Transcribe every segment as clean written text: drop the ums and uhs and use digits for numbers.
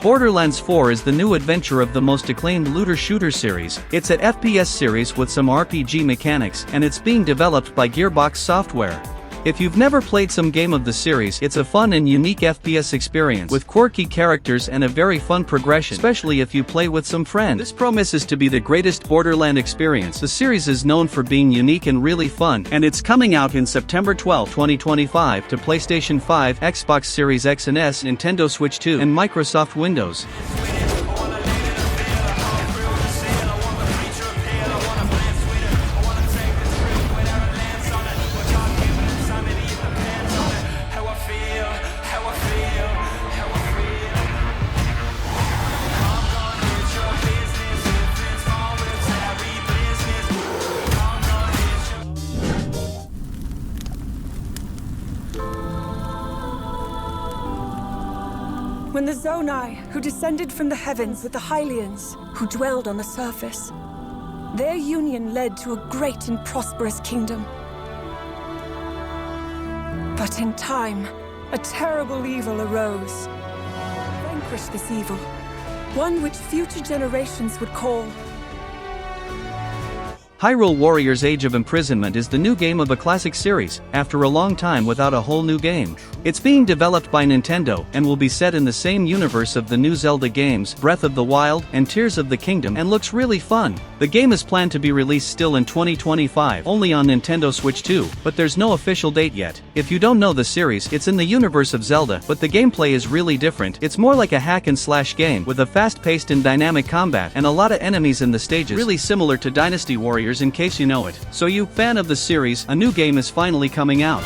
Borderlands 4 is the new adventure of the most acclaimed looter-shooter series. It's an FPS series with some RPG mechanics, and it's being developed by Gearbox Software. If you've never played some game of the series, it's a fun and unique FPS experience with quirky characters and a very fun progression, especially if you play with some friends. This promises to be the greatest Borderland experience. The series is known for being unique and really fun, and it's coming out in September 12, 2025 to PlayStation 5, Xbox Series X and S, Nintendo Switch 2, and Microsoft Windows. When the Zonai, who descended from the heavens with the Hylians, who dwelled on the surface, their union led to a great and prosperous kingdom. But in time, a terrible evil arose. Vanquish this evil, one which future generations would call Hyrule Warriors Age of Imprisonment is the new game of a classic series, after a long time without a whole new game. It's being developed by Nintendo, and will be set in the same universe of the new Zelda games, Breath of the Wild, and Tears of the Kingdom, and looks really fun. The game is planned to be released still in 2025, only on Nintendo Switch 2, but there's no official date yet. If you don't know the series, it's in the universe of Zelda, but the gameplay is really different. It's more like a hack-and-slash game, with a fast-paced and dynamic combat, and a lot of enemies in the stages, really similar to Dynasty Warriors in case you know it. So you, fan of the series, a new game is finally coming out.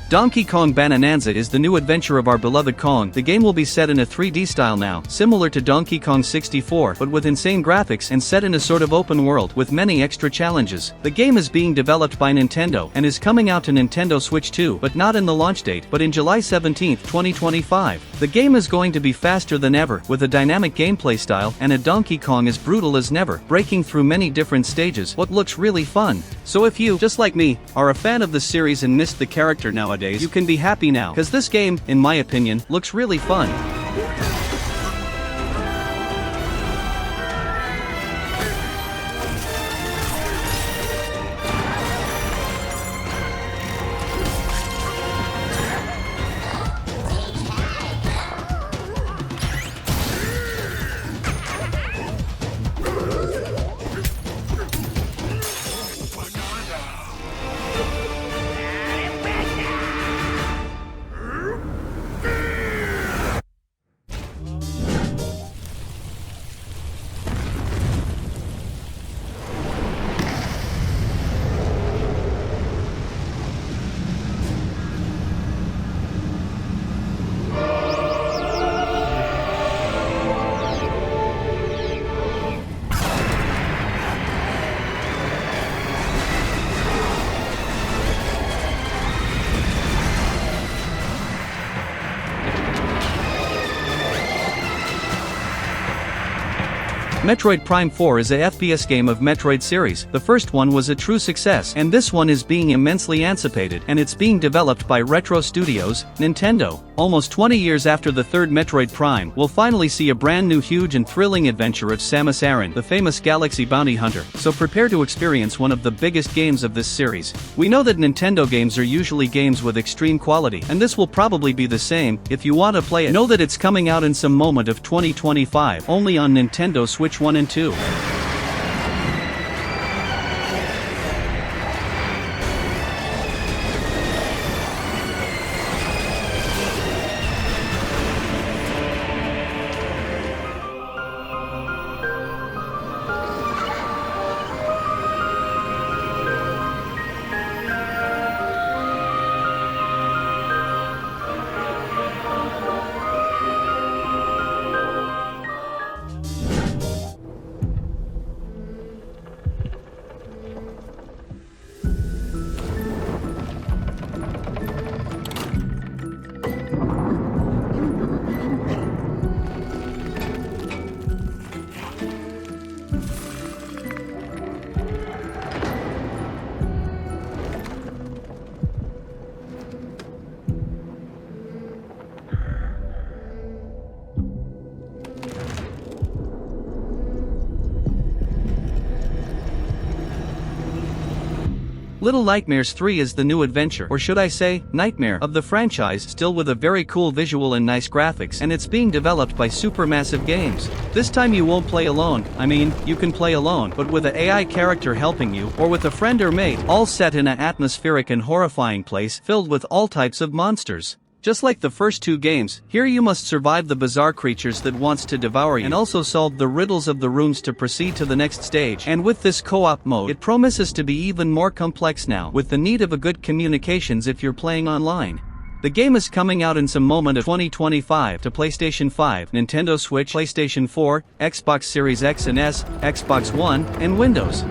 Donkey Kong Bonanza is the new adventure of our beloved Kong. The game will be set in a 3D style now, similar to Donkey Kong 64, but with insane graphics and set in a sort of open world with many extra challenges. The game is being developed by Nintendo and is coming out to Nintendo Switch 2, but not in the launch date, but in July 17, 2025. The game is going to be faster than ever, with a dynamic gameplay style and a Donkey Kong as brutal as never, breaking through many different stages, what looks really fun. So if you, just like me, are a fan of the series and missed the character nowadays, you can be happy now, cause this game, in my opinion, looks really fun. Metroid Prime 4 is a FPS game of Metroid series. The first one was a true success, and this one is being immensely anticipated, and it's being developed by Retro Studios, Nintendo. Almost 20 years after the third Metroid Prime, we'll finally see a brand new huge and thrilling adventure of Samus Aran, the famous galaxy bounty hunter, so prepare to experience one of the biggest games of this series. We know that Nintendo games are usually games with extreme quality, and this will probably be the same. If you want to play it, know that it's coming out in some moment of 2025, only on Nintendo Switch 1 and 2. Little Nightmares 3 is the new adventure, or should I say, nightmare, of the franchise, still with a very cool visual and nice graphics, and it's being developed by Supermassive Games. This time you won't play alone. I mean, you can play alone, but with an AI character helping you, or with a friend or mate, all set in an atmospheric and horrifying place filled with all types of monsters. Just like the first two games, here you must survive the bizarre creatures that wants to devour you and also solve the riddles of the rooms to proceed to the next stage. And with this co-op mode, it promises to be even more complex now, with the need of a good communications if you're playing online. The game is coming out in some moment of 2025 to PlayStation 5, Nintendo Switch, PlayStation 4, Xbox Series X and S, Xbox One, and Windows.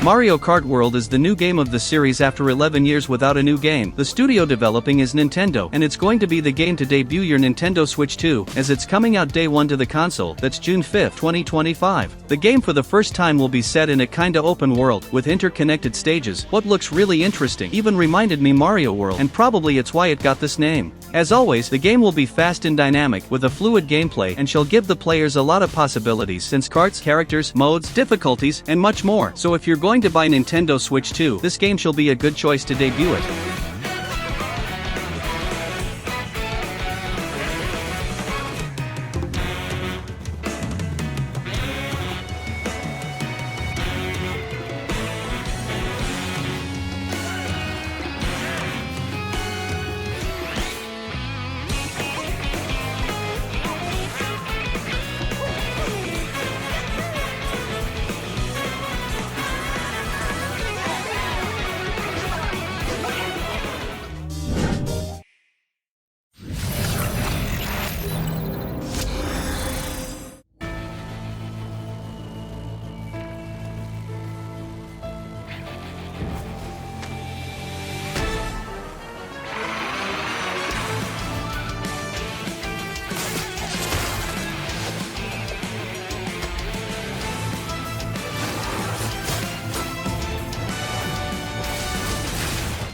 Mario Kart World is the new game of the series after 11 years without a new game. The studio developing is Nintendo, and it's going to be the game to debut your Nintendo Switch 2, as it's coming out day 1 to the console. That's June 5, 2025. The game for the first time will be set in a kinda open world, with interconnected stages. What looks really interesting even reminded me Mario World, and probably it's why it got this name. As always, the game will be fast and dynamic, with a fluid gameplay, and shall give the players a lot of possibilities since karts, characters, modes, difficulties, and much more. So if you're going to buy Nintendo Switch 2, this game shall be a good choice to debut it.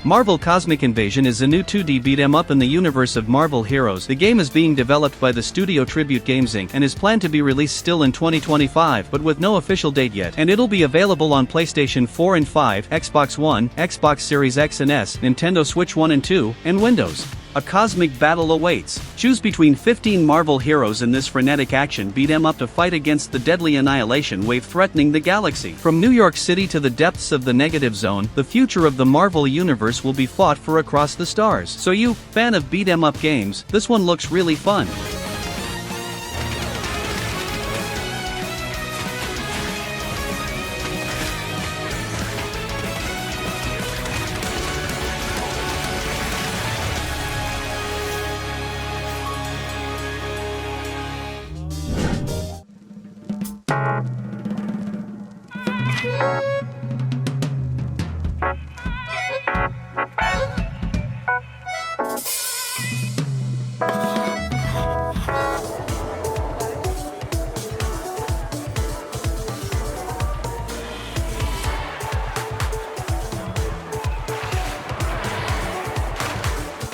Marvel Cosmic Invasion is a new 2D beat-em-up in the universe of Marvel Heroes. The game is being developed by the studio Tribute Games Inc. and is planned to be released still in 2025, but with no official date yet, and it'll be available on PlayStation 4 and 5, Xbox One, Xbox Series X and S, Nintendo Switch 1 and 2, and Windows. A cosmic battle awaits. Choose between 15 Marvel heroes in this frenetic action beat 'em up to fight against the deadly annihilation wave threatening the galaxy. From New York City to the depths of the negative zone, the future of the Marvel universe will be fought for across the stars. So you, fan of beat 'em up games, this one looks really fun.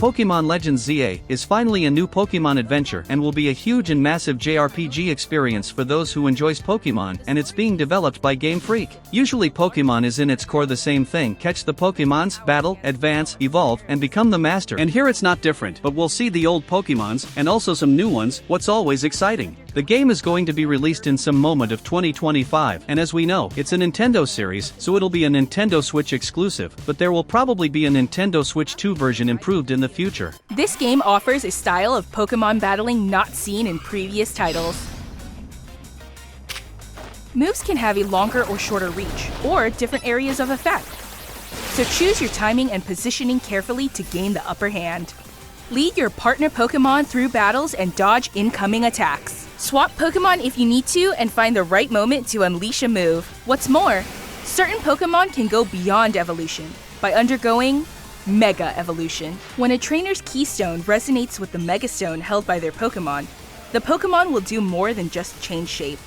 Pokemon Legends ZA is finally a new Pokemon adventure and will be a huge and massive JRPG experience for those who enjoys Pokemon, and it's being developed by Game Freak. Usually Pokemon is in its core the same thing: catch the Pokemons, battle, advance, evolve, and become the master. And here it's not different, but we'll see the old Pokemons, and also some new ones, what's always exciting. The game is going to be released in some moment of 2025, and as we know, it's a Nintendo series, so it'll be a Nintendo Switch exclusive, but there will probably be a Nintendo Switch 2 version improved in the future. This game offers a style of Pokemon battling not seen in previous titles. Moves can have a longer or shorter reach, or different areas of effect. So choose your timing and positioning carefully to gain the upper hand. Lead your partner Pokemon through battles and dodge incoming attacks. Swap Pokemon if you need to and find the right moment to unleash a move. What's more, certain Pokemon can go beyond evolution by undergoing Mega Evolution. When a trainer's keystone resonates with the Mega Stone held by their Pokemon, the Pokemon will do more than just change shape.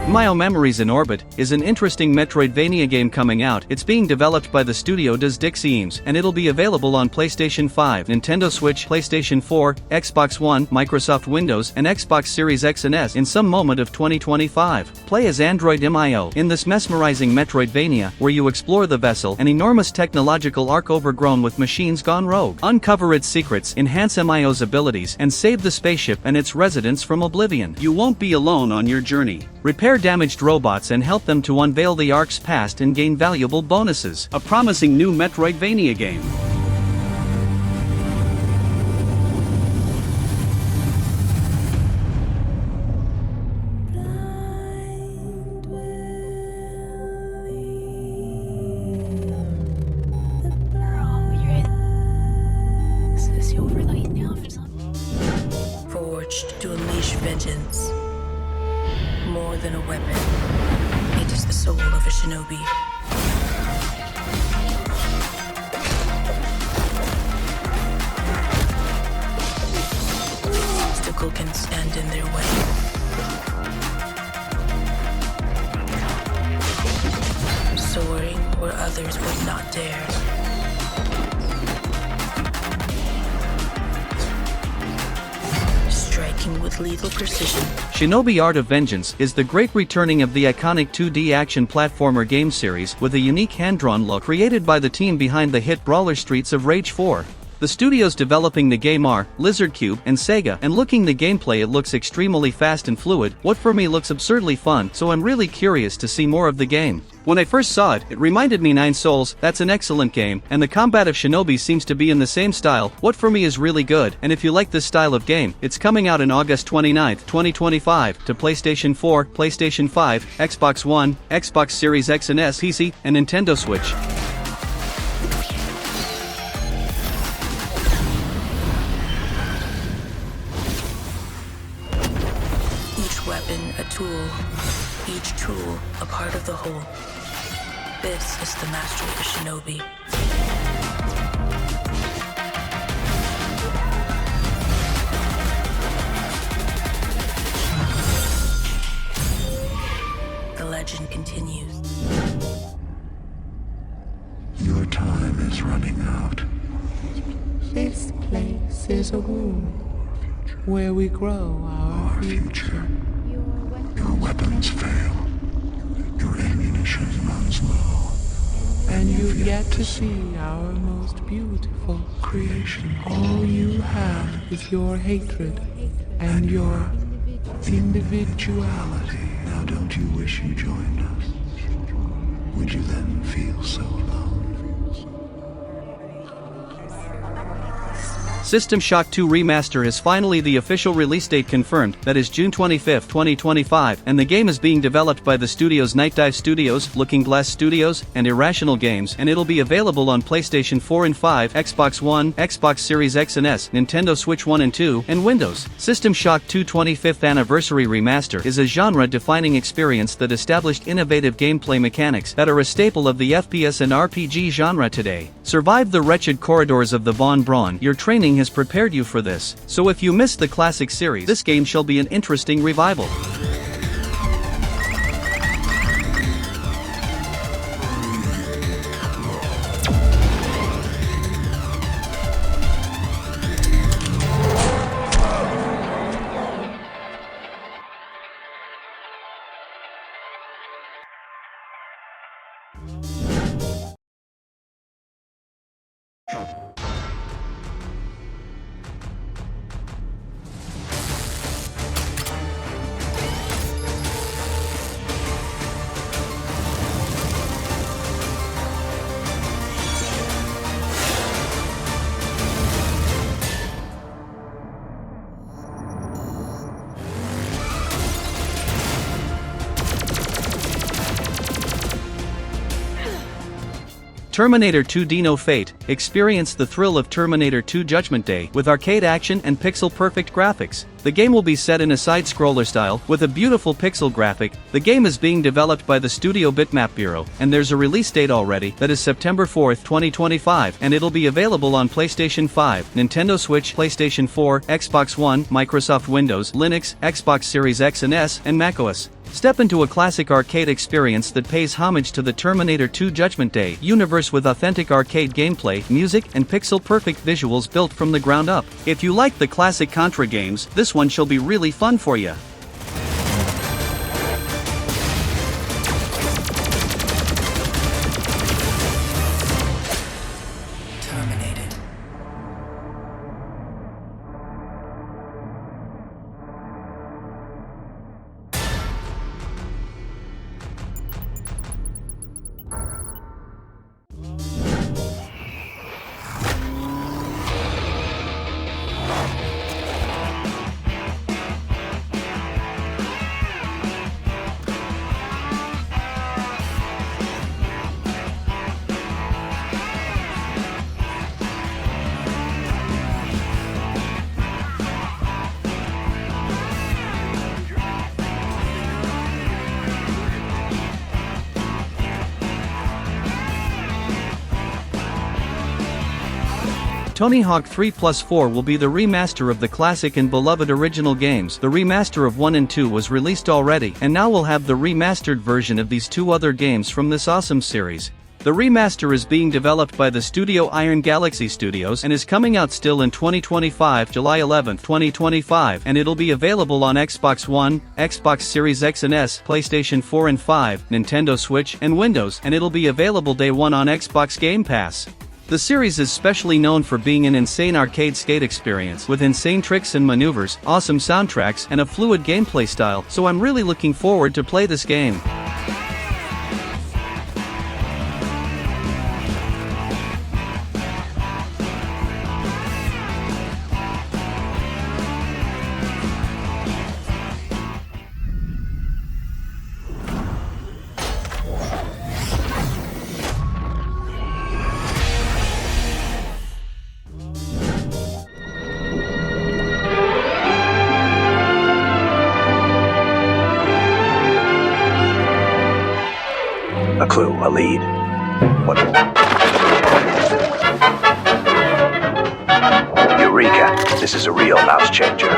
Myo Memories in Orbit is an interesting Metroidvania game coming out. It's being developed by the studio Duskbloods, and it'll be available on PlayStation 5, Nintendo Switch, PlayStation 4, Xbox One, Microsoft Windows, and Xbox Series X and S in some moment of 2025. Play as Android Myo in this mesmerizing Metroidvania, where you explore the vessel, an enormous technological ark overgrown with machines gone rogue. Uncover its secrets, enhance Myo's abilities, and save the spaceship and its residents from oblivion. You won't be alone on your journey. Repair damaged robots and help them to unveil the Ark's past and gain valuable bonuses. A promising new Metroidvania game. Forged to unleash vengeance. More than a weapon, it is the soul of a shinobi. Obstacle can stand in their way. Soaring where others would not dare. Striking with lethal precision. Shinobi Art of Vengeance is the great returning of the iconic 2D action platformer game series with a unique hand-drawn look created by the team behind the hit brawler Streets of Rage 4. The studios developing the game are Lizard Cube and Sega, and looking the gameplay, it looks extremely fast and fluid. What for me looks absurdly fun, so I'm really curious to see more of the game. When I first saw it, it reminded me Nine Souls. That's an excellent game, and the combat of Shinobi seems to be in the same style. What for me is really good, and if you like this style of game, it's coming out on August 29, 2025 to PlayStation 4, PlayStation 5, Xbox One, Xbox Series X and S, PC, and Nintendo Switch. Each weapon a tool, each tool a part of the whole. This is the mastery of Shinobi. The legend continues. Your time is running out. This place is a womb where we grow our future. Your weapons fail. Your ammunition runs low. And you've yet to see our most beautiful creation. All you have is your hatred and your individuality. Now don't you wish you joined us? Would you then feel so alone? System Shock 2 Remaster is finally the official release date confirmed, that is June 25, 2025, and the game is being developed by the studios Night Dive Studios, Looking Glass Studios, and Irrational Games, and it'll be available on PlayStation 4 and 5, Xbox One, Xbox Series X and S, Nintendo Switch 1 and 2, and Windows. System Shock 2 25th Anniversary Remaster is a genre-defining experience that established innovative gameplay mechanics that are a staple of the FPS and RPG genre today. Survive the wretched corridors of the Von Braun. Your training has prepared you for this, so if you missed the classic series, this game shall be an interesting revival. Terminator 2 Dino Fate. Experience the thrill of Terminator 2 Judgment Day with arcade action and pixel-perfect graphics. The game will be set in a side-scroller style with a beautiful pixel graphic. The game is being developed by the studio Bitmap Bureau, and there's a release date already, that is September 4, 2025, and it'll be available on PlayStation 5, Nintendo Switch, PlayStation 4, Xbox One, Microsoft Windows, Linux, Xbox Series X and S, and macOS. Step into a classic arcade experience that pays homage to the Terminator 2 Judgment Day universe with authentic arcade gameplay, music, and pixel-perfect visuals built from the ground up. If you like the classic Contra games, this one shall be really fun for you. Tony Hawk 3+4 will be the remaster of the classic and beloved original games. The remaster of 1 and 2 was released already, and now we'll have the remastered version of these two other games from this awesome series. The remaster is being developed by the studio Iron Galaxy Studios and is coming out still in 2025, July 11, 2025, and it'll be available on Xbox One, Xbox Series X and S, PlayStation 4 and 5, Nintendo Switch, and Windows, and it'll be available day one on Xbox Game Pass. The series is specially known for being an insane arcade skate experience with insane tricks and maneuvers, awesome soundtracks, and a fluid gameplay style, so I'm really looking forward to play this game. A clue, a lead. What? Eureka! This is a real mouse changer.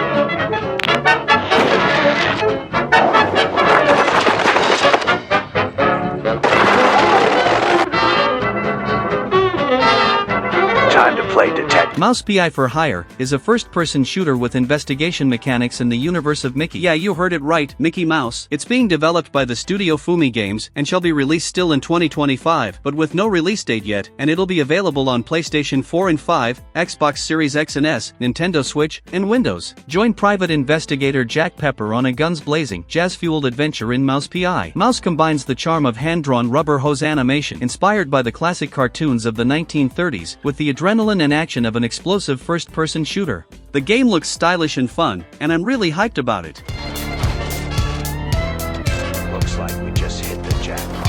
Time to play detective. Mouse PI for Hire is a first-person shooter with investigation mechanics in the universe of Mickey. Yeah, you heard it right, Mickey Mouse. It's being developed by the studio Fumi Games and shall be released still in 2025, but with no release date yet, and it'll be available on PlayStation 4 and 5, Xbox Series X and S, Nintendo Switch, and Windows. Join private investigator Jack Pepper on a guns-blazing, jazz-fueled adventure in Mouse PI. Mouse combines the charm of hand-drawn rubber hose animation inspired by the classic cartoons of the 1930s with the adrenaline and action of an explosive first-person shooter. The game looks stylish and fun, and I'm really hyped about it. Looks like we just hit the jackpot.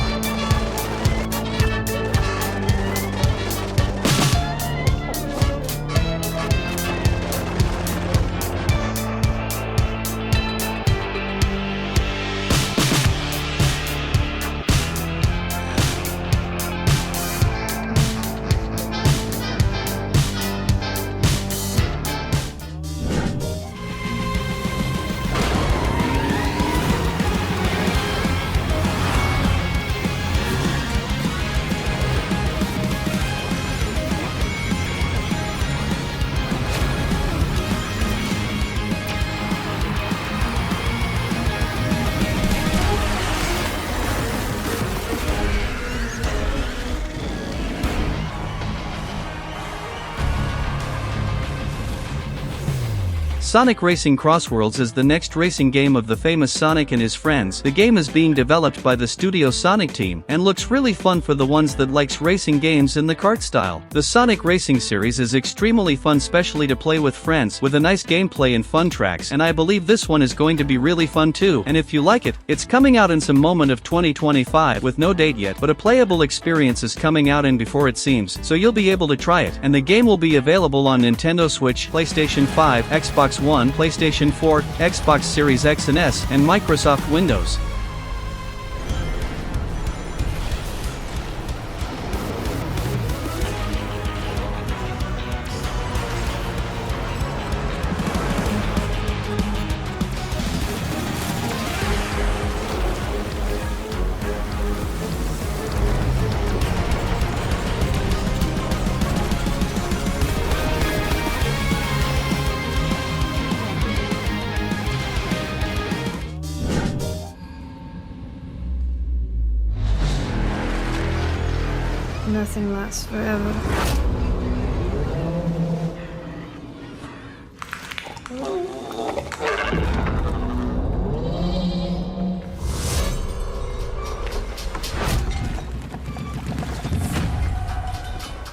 Sonic Racing Crossworlds is the next racing game of the famous Sonic and his friends. The game is being developed by the studio Sonic team and looks really fun for the ones that likes racing games in the kart style. The Sonic Racing series is extremely fun, especially to play with friends, with a nice gameplay and fun tracks, and I believe this one is going to be really fun too. And if you like it, it's coming out in some moment of 2025 with no date yet, but a playable experience is coming out in before it seems, so you'll be able to try it. And the game will be available on Nintendo Switch, PlayStation 5, Xbox One, PlayStation 4, Xbox Series X and S, and Microsoft Windows. Nothing lasts forever.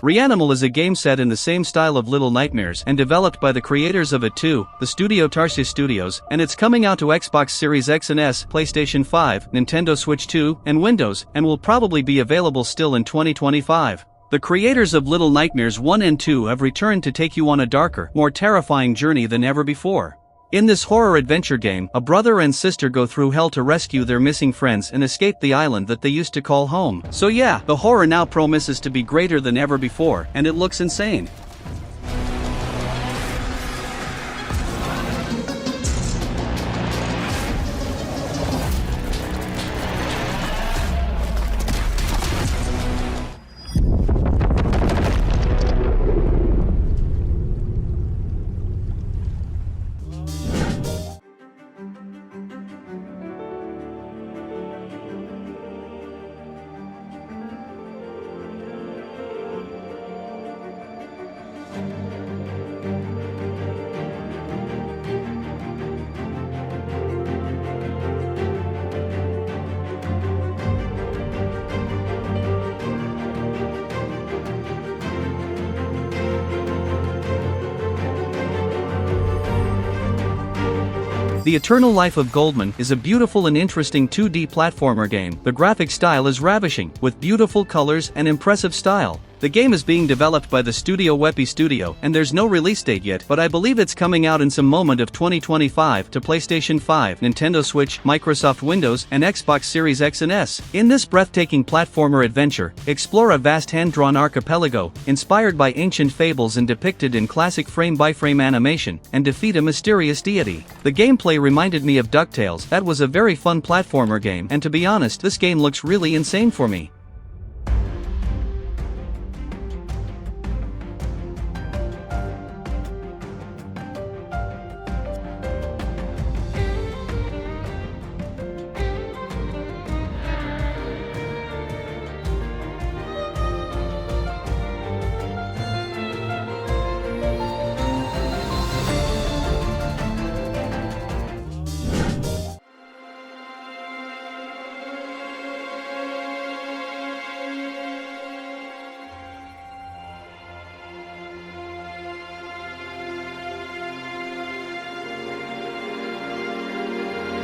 Reanimal is a game set in the same style of Little Nightmares and developed by the creators of it too, the studio Tarsier Studios, and it's coming out to Xbox Series X and S, PlayStation 5, Nintendo Switch 2, and Windows, and will probably be available still in 2025. The creators of Little Nightmares 1 and 2 have returned to take you on a darker, more terrifying journey than ever before. In this horror adventure game, a brother and sister go through hell to rescue their missing friends and escape the island that they used to call home. So yeah, the horror now promises to be greater than ever before, and it looks insane. The Eternal Life of Goldman is a beautiful and interesting 2D platformer game. The graphic style is ravishing, with beautiful colors and impressive style. The game is being developed by the studio Weppy Studio, and there's no release date yet, but I believe it's coming out in some moment of 2025 to PlayStation 5, Nintendo Switch, Microsoft Windows, and Xbox Series X and S. In this breathtaking platformer adventure, explore a vast hand-drawn archipelago, inspired by ancient fables and depicted in classic frame-by-frame animation, and defeat a mysterious deity. The gameplay reminded me of DuckTales. That was a very fun platformer game, and to be honest, this game looks really insane for me.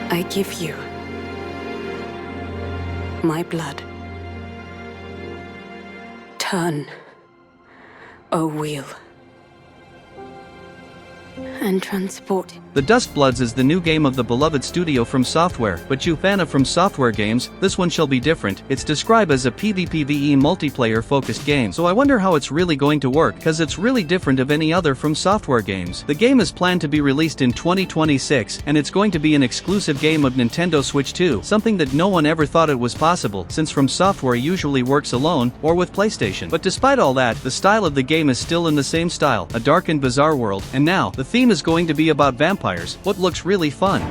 I give you my blood. Turn, O wheel, and transport. The Duskbloods is the new game of the beloved studio From Software, but you fan of From Software games, this one shall be different. It's described as a PvPvE multiplayer-focused game, so I wonder how it's really going to work, cause it's really different of any other From Software games. The game is planned to be released in 2026, and it's going to be an exclusive game of Nintendo Switch 2, something that no one ever thought it was possible, since From Software usually works alone, or with PlayStation. But despite all that, the style of the game is still in the same style, a dark and bizarre world, and now, the theme is going to be about vampires, what looks really fun.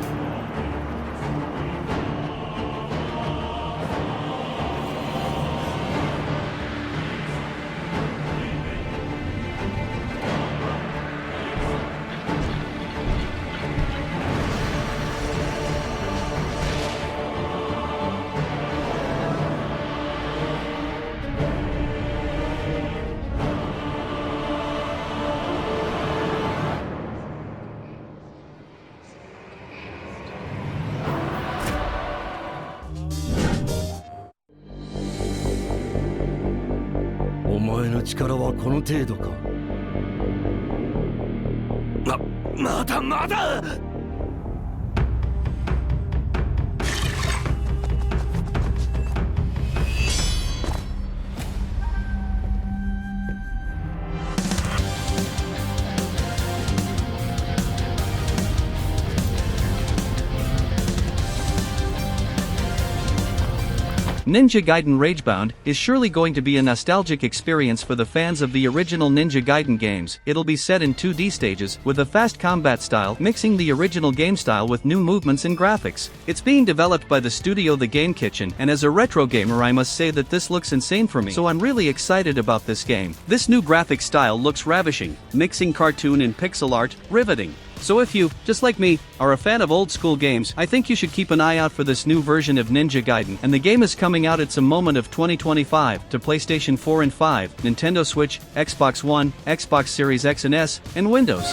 Ninja Gaiden Ragebound is surely going to be a nostalgic experience for the fans of the original Ninja Gaiden games. It'll be set in 2D stages, with a fast combat style, mixing the original game style with new movements and graphics. It's being developed by the studio The Game Kitchen, and as a retro gamer I must say that this looks insane for me, so I'm really excited about this game. This new graphic style looks ravishing, mixing cartoon and pixel art, riveting. So if you, just like me, are a fan of old school games, I think you should keep an eye out for this new version of Ninja Gaiden, and the game is coming out at some moment of 2025 to PlayStation 4 and 5, Nintendo Switch, Xbox One, Xbox Series X and S, and Windows.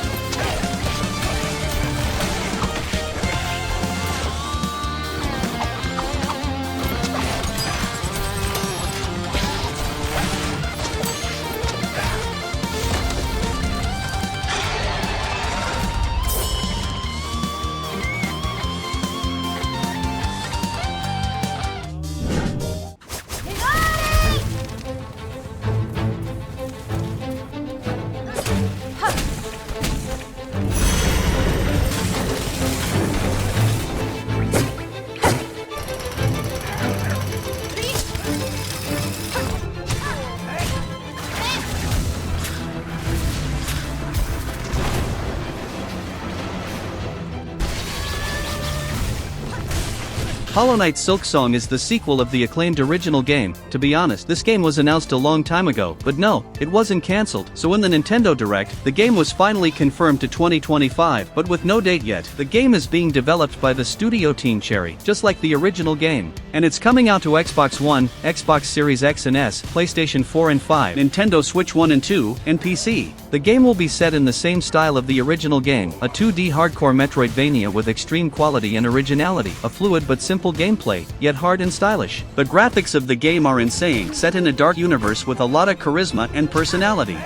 Hollow Knight Silksong is the sequel of the acclaimed original game. To be honest, this game was announced a long time ago, but no, it wasn't cancelled. So in the Nintendo Direct, the game was finally confirmed to 2025, but with no date yet. The game is being developed by the studio Team Cherry, just like the original game. And it's coming out to Xbox One, Xbox Series X and S, PlayStation 4 and 5, Nintendo Switch 1 and 2, and PC. The game will be set in the same style of the original game, a 2D hardcore Metroidvania with extreme quality and originality, a fluid but simple gameplay, yet hard and stylish. The graphics of the game are insane, set in a dark universe with a lot of charisma and personality.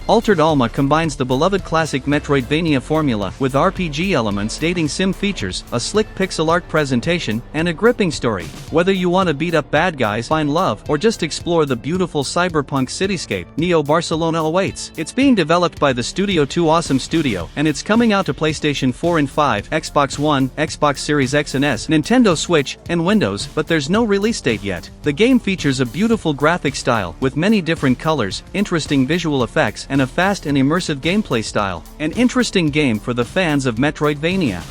Altered Alma combines the beloved classic Metroidvania formula with RPG elements, dating sim features, a slick pixel art presentation, and a gripping story. Whether you want to beat up bad guys, find love, or just explore the beautiful cyberpunk cityscape, Neo Barcelona awaits. It's being developed by the Studio 2 Awesome Studio, and it's coming out to PlayStation 4 and 5, Xbox One, Xbox Series X and S, Nintendo Switch, and Windows, but there's no release date yet. The game features a beautiful graphic style, with many different colors, interesting visual effects, and a fast and immersive gameplay style. An interesting game for the fans of Metroidvania.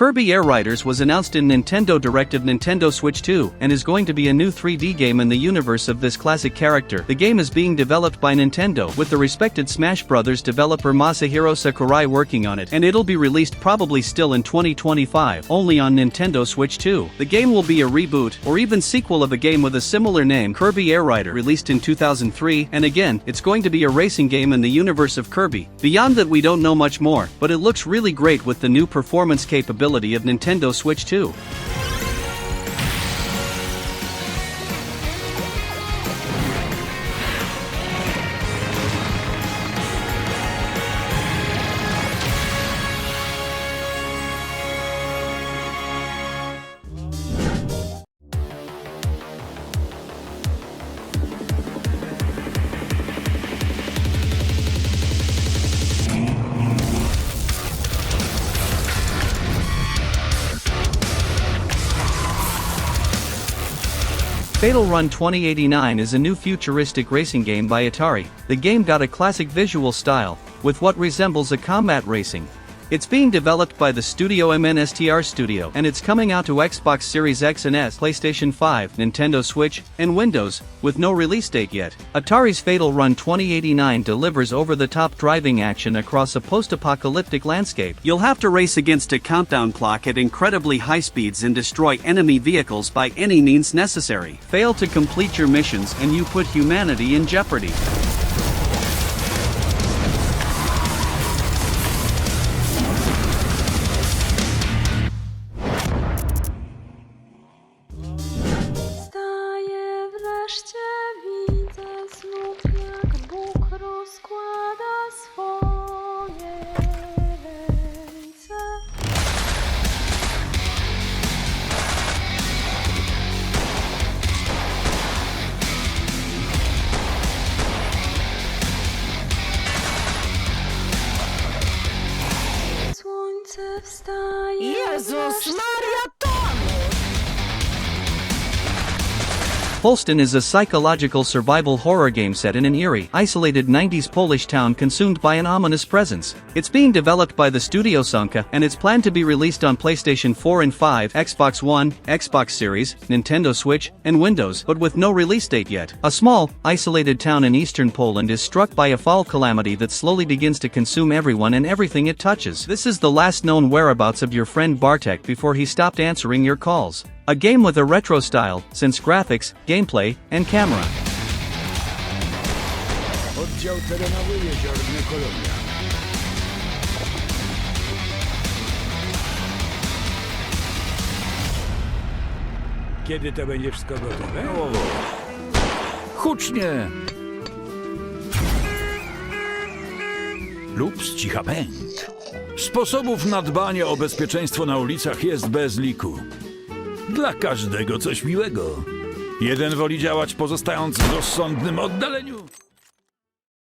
Kirby Air Riders was announced in Nintendo Direct of Nintendo Switch 2, and is going to be a new 3D game in the universe of this classic character. The game is being developed by Nintendo, with the respected Smash Bros. Developer Masahiro Sakurai working on it, and it'll be released probably still in 2025, only on Nintendo Switch 2. The game will be a reboot, or even sequel of a game with a similar name, Kirby Air Rider, released in 2003, and again, it's going to be a racing game in the universe of Kirby. Beyond that we don't know much more, but it looks really great with the new performance capability of Nintendo Switch 2. Faltal Run 2089 is a new futuristic racing game by Atari. The game got a classic visual style, with what resembles a combat racing. It's being developed by the Studio MNSTR Studio, and it's coming out to Xbox Series X and S, PlayStation 5, Nintendo Switch, and Windows, with no release date yet. Atari's Faltal Run 2089 delivers over-the-top driving action across a post-apocalyptic landscape. You'll have to race against a countdown clock at incredibly high speeds and destroy enemy vehicles by any means necessary. Fail to complete your missions and you put humanity in jeopardy. Jezus Maria, Tonu! Holstin is a psychological survival horror game set in an eerie, isolated 90s Polish town consumed by an ominous presence. It's being developed by the studio Sonka, and it's planned to be released on PlayStation 4 and 5, Xbox One, Xbox Series, Nintendo Switch, and Windows, but with no release date yet. A small, isolated town in eastern Poland is struck by a foul calamity that slowly begins to consume everyone and everything it touches. This is the last known whereabouts of your friend Bartek before he stopped answering your calls. A game with a retro style, since graphics, gameplay, and camera. Oddział terenowy Jeziorny Kolonia. Kiedy to będzie wszystko gotowe? Hucznie! Lub z cicha pęk. Sposobów na dbanie o bezpieczeństwo na ulicach jest bez liku. Dla każdego coś miłego. Jeden woli działać pozostając w rozsądnym oddaleniu